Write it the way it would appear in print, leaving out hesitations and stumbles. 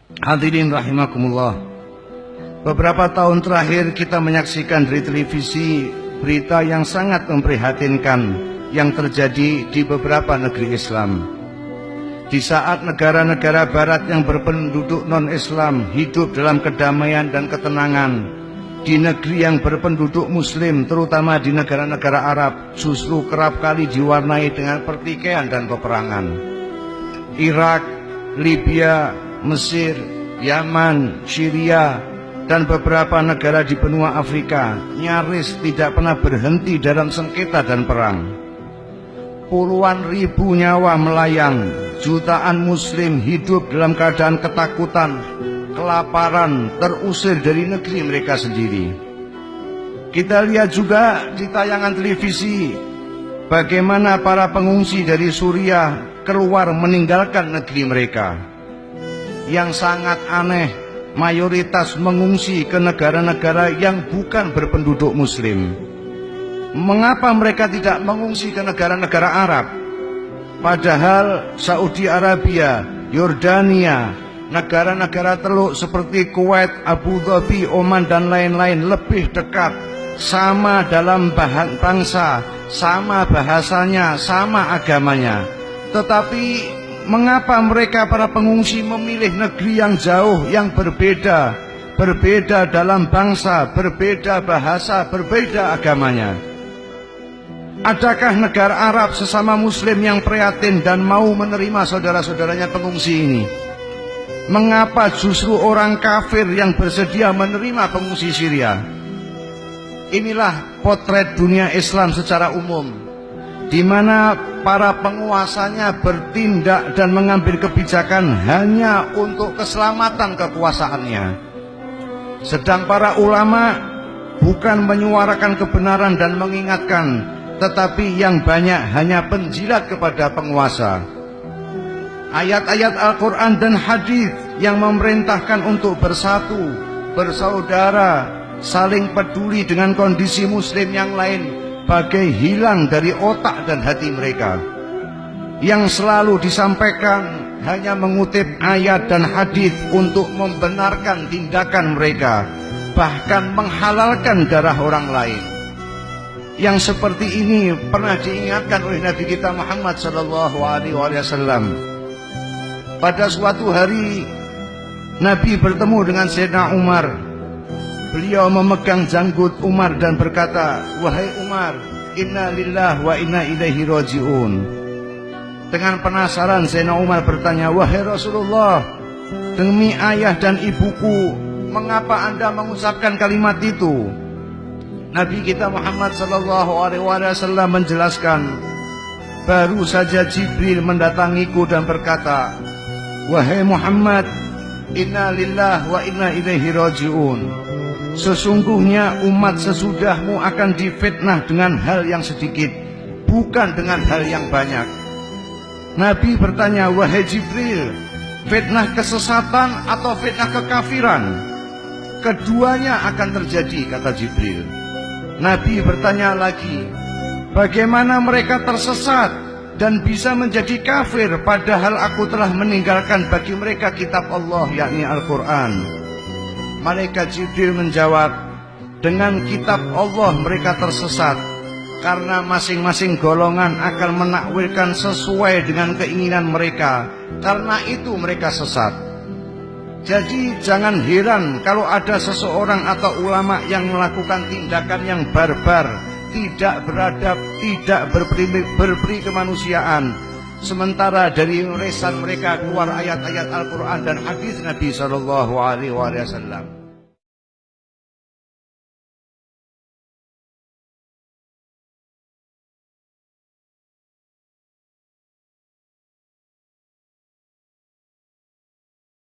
Hadirin rahimakumullah. Beberapa tahun terakhir kita menyaksikan dari televisi berita yang sangat memprihatinkan yang terjadi di beberapa negeri Islam. Di saat negara-negara barat yang berpenduduk non-Islam hidup dalam kedamaian dan ketenangan, di negeri yang berpenduduk Muslim, terutama di negara-negara Arab, justru kerap kali diwarnai dengan pertikaian dan peperangan. Irak, Libya, Mesir, Yaman, Syria, dan beberapa negara di benua Afrika nyaris tidak pernah berhenti dalam sengketa dan perang. Puluhan ribu nyawa melayang, jutaan muslim hidup dalam keadaan ketakutan, kelaparan, terusir dari negeri mereka sendiri. Kita lihat juga di tayangan televisi bagaimana para pengungsi dari Suriah keluar meninggalkan negeri mereka. Yang sangat aneh, mayoritas mengungsi ke negara-negara yang bukan berpenduduk muslim. Mengapa mereka tidak mengungsi ke negara-negara Arab? Padahal Saudi Arabia, Yordania, negara-negara teluk seperti Kuwait, Abu Dhabi, Oman, dan lain-lain lebih dekat, sama dalam bahan bangsa, sama bahasanya, sama agamanya. Tetapi mengapa mereka para pengungsi memilih negeri yang jauh, yang berbeda dalam bangsa, berbeda bahasa, berbeda agamanya? Adakah negara Arab sesama muslim yang prihatin dan mau menerima saudara-saudaranya pengungsi ini? Mengapa justru orang kafir yang bersedia menerima pengungsi Syria? Inilah potret dunia Islam secara umum, di mana para penguasanya bertindak dan mengambil kebijakan hanya untuk keselamatan kekuasaannya. Sedang para ulama bukan menyuarakan kebenaran dan mengingatkan, tetapi yang banyak hanya penjilat kepada penguasa. Ayat-ayat Al-Quran dan hadis yang memerintahkan untuk bersatu, bersaudara, saling peduli dengan kondisi muslim yang lain bagai hilang dari otak dan hati mereka. Yang selalu disampaikan hanya mengutip ayat dan hadis untuk membenarkan tindakan mereka, bahkan menghalalkan darah orang lain. Yang seperti ini pernah diingatkan oleh Nabi kita Muhammad SAW. Pada suatu hari Nabi bertemu dengan Sayyidina Umar. Beliau memegang janggut Umar dan berkata, "Wahai Umar, inna lillah wa inna ilaihi raji'un." Dengan penasaran Sayyidina Umar bertanya, "Wahai Rasulullah, demi ayah dan ibuku, mengapa Anda mengucapkan kalimat itu?" Nabi kita Muhammad SAW menjelaskan, "Baru saja Jibril mendatangiku dan berkata, 'Wahai Muhammad, inna lillah wa inna ilaihi raji'un. Sesungguhnya umat sesudahmu akan difitnah dengan hal yang sedikit, bukan dengan hal yang banyak.'" Nabi bertanya, "Wahai Jibril, fitnah kesesatan atau fitnah kekafiran?" "Keduanya akan terjadi," kata Jibril. Nabi bertanya lagi, "Bagaimana mereka tersesat dan bisa menjadi kafir padahal aku telah meninggalkan bagi mereka kitab Allah, yakni Al-Quran?" Malaikat Jibril menjawab, "Dengan kitab Allah mereka tersesat karena masing-masing golongan akan menakwilkan sesuai dengan keinginan mereka, karena itu mereka sesat." Jadi jangan heran kalau ada seseorang atau ulama yang melakukan tindakan yang barbar, tidak beradab, tidak berperi kemanusiaan, sementara dari lisan mereka keluar ayat-ayat Al-Quran dan hadis Nabi SAW.